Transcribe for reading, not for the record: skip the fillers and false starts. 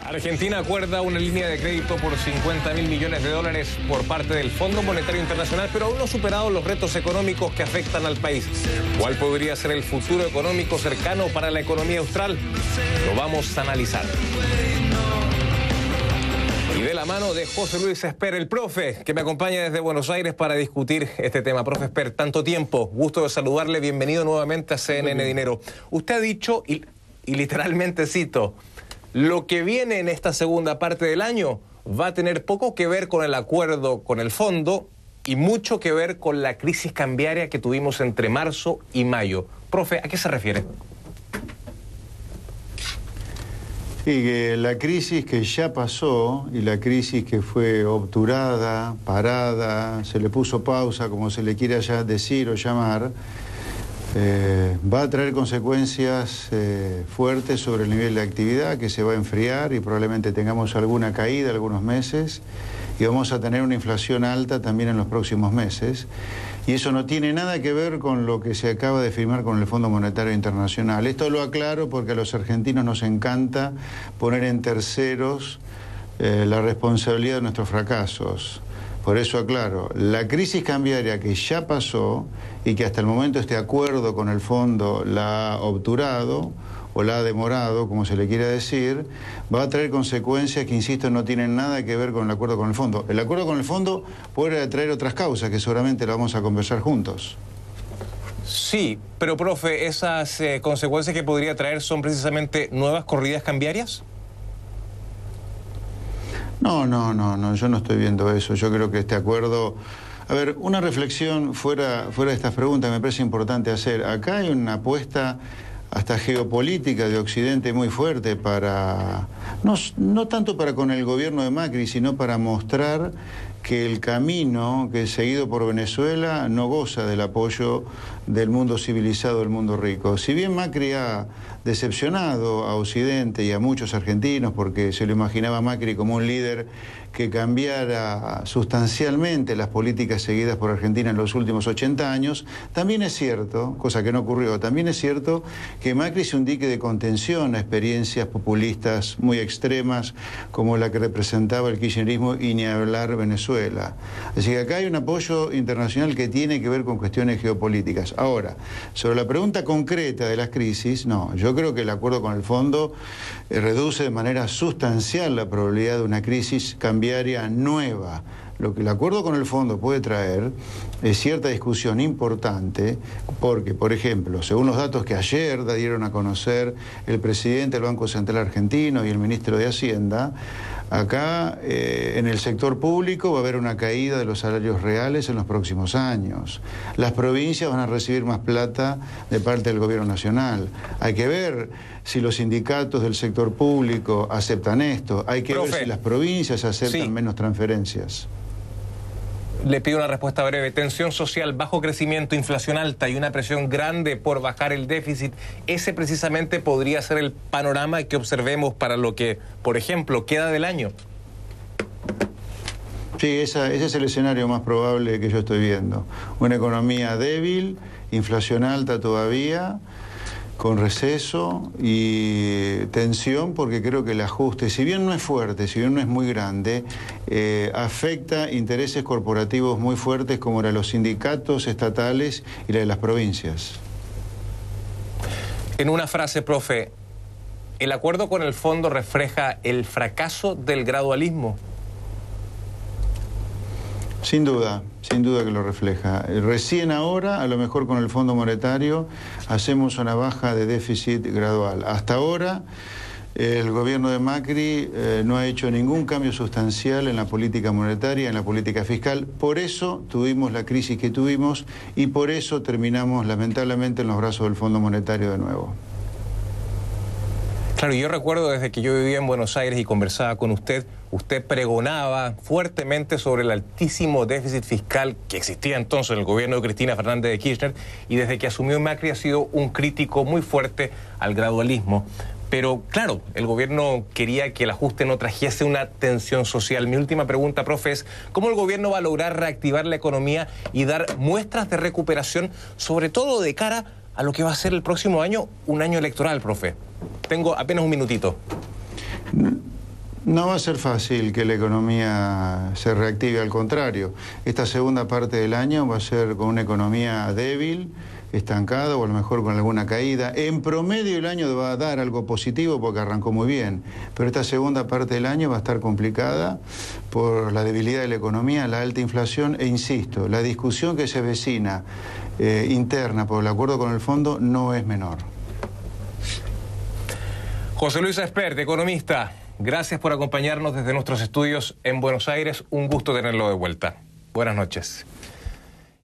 Argentina acuerda una línea de crédito por 50.000 millones de dólares por parte del Fondo Monetario Internacional, pero aún no ha superado los retos económicos que afectan al país. ¿Cuál podría ser el futuro económico cercano para la economía austral? Lo vamos a analizar. Y de la mano de José Luis Esper, el profe, que me acompaña desde Buenos Aires para discutir este tema. Profe Esper, tanto tiempo, gusto de saludarle, bienvenido nuevamente a CNN Dinero. Usted ha dicho, y literalmente cito, lo que viene en esta segunda parte del año va a tener poco que ver con el acuerdo con el fondo y mucho que ver con la crisis cambiaria que tuvimos entre marzo y mayo. Profe, ¿a qué se refiere? Sí, que la crisis que ya pasó y la crisis que fue obturada, parada, se le puso pausa, como se le quiera ya decir o llamar, va a traer consecuencias fuertes sobre el nivel de actividad, que se va a enfriar y probablemente tengamos alguna caída algunos meses y vamos a tener una inflación alta también en los próximos meses. Y eso no tiene nada que ver con lo que se acaba de firmar con el Fondo Monetario Internacional. Esto lo aclaro porque a los argentinos nos encanta poner en terceros la responsabilidad de nuestros fracasos. Por eso aclaro, la crisis cambiaria que ya pasó y que hasta el momento este acuerdo con el fondo la ha obturado o la ha demorado, como se le quiera decir, va a traer consecuencias que, insisto, no tienen nada que ver con el acuerdo con el fondo. El acuerdo con el fondo puede traer otras causas que seguramente la vamos a conversar juntos. Sí, pero profe, ¿esas consecuencias que podría traer son precisamente nuevas corridas cambiarias? No, yo no estoy viendo eso. Yo creo que este acuerdo... A ver, una reflexión fuera de estas preguntas me parece importante hacer. Acá hay una apuesta hasta geopolítica de Occidente muy fuerte para... No tanto para con el gobierno de Macri, sino para mostrar que el camino que es seguido por Venezuela no goza del apoyo del mundo civilizado, del mundo rico. Si bien Macri ha decepcionado a Occidente y a muchos argentinos porque se lo imaginaba Macri como un líder que cambiara sustancialmente las políticas seguidas por Argentina en los últimos 80 años, también es cierto, cosa que no ocurrió, también es cierto que Macri es un dique de contención a experiencias populistas muy extremas como la que representaba el kirchnerismo y ni hablar Venezuela. Así que acá hay un apoyo internacional que tiene que ver con cuestiones geopolíticas. Ahora, sobre la pregunta concreta de las crisis, no, yo creo que el acuerdo con el fondo reduce de manera sustancial la probabilidad de una crisis cambiaria nueva. Lo que el acuerdo con el fondo puede traer es cierta discusión importante porque, por ejemplo, según los datos que ayer dieron a conocer el presidente del Banco Central Argentino y el ministro de Hacienda, acá en el sector público va a haber una caída de los salarios reales en los próximos años. Las provincias van a recibir más plata de parte del gobierno nacional. Hay que ver si los sindicatos del sector público aceptan esto. Hay que ver si las provincias aceptan menos transferencias. Le pido una respuesta breve. Tensión social, bajo crecimiento, inflación alta y una presión grande por bajar el déficit. Ese precisamente podría ser el panorama que observemos para lo que, por ejemplo, queda del año. Sí, ese es el escenario más probable que yo estoy viendo. Una economía débil, inflación alta todavía, con receso y tensión, porque creo que el ajuste, si bien no es fuerte, si bien no es muy grande, afecta intereses corporativos muy fuertes como la de los sindicatos estatales y la de las provincias. En una frase, profe, ¿el acuerdo con el fondo refleja el fracaso del gradualismo? Sin duda que lo refleja. Recién ahora, a lo mejor con el Fondo Monetario, hacemos una baja de déficit gradual. Hasta ahora, el gobierno de Macri no ha hecho ningún cambio sustancial en la política monetaria, en la política fiscal. Por eso tuvimos la crisis que tuvimos y por eso terminamos, lamentablemente, en los brazos del Fondo Monetario de nuevo. Claro, yo recuerdo desde que yo vivía en Buenos Aires y conversaba con usted, usted pregonaba fuertemente sobre el altísimo déficit fiscal que existía entonces en el gobierno de Cristina Fernández de Kirchner y desde que asumió Macri ha sido un crítico muy fuerte al gradualismo. Pero claro, el gobierno quería que el ajuste no trajese una tensión social. Mi última pregunta, profe, es ¿cómo el gobierno va a lograr reactivar la economía y dar muestras de recuperación, sobre todo de cara a lo que va a ser el próximo año, un año electoral, profe? Tengo apenas un minutito. No va a ser fácil que la economía se reactive, al contrario. Esta segunda parte del año va a ser con una economía débil, estancada o a lo mejor con alguna caída. En promedio el año va a dar algo positivo porque arrancó muy bien, pero esta segunda parte del año va a estar complicada por la debilidad de la economía, la alta inflación e insisto, la discusión que se avecina interna por el acuerdo con el fondo no es menor. José Luis Espert, economista, gracias por acompañarnos desde nuestros estudios en Buenos Aires. Un gusto tenerlo de vuelta. Buenas noches.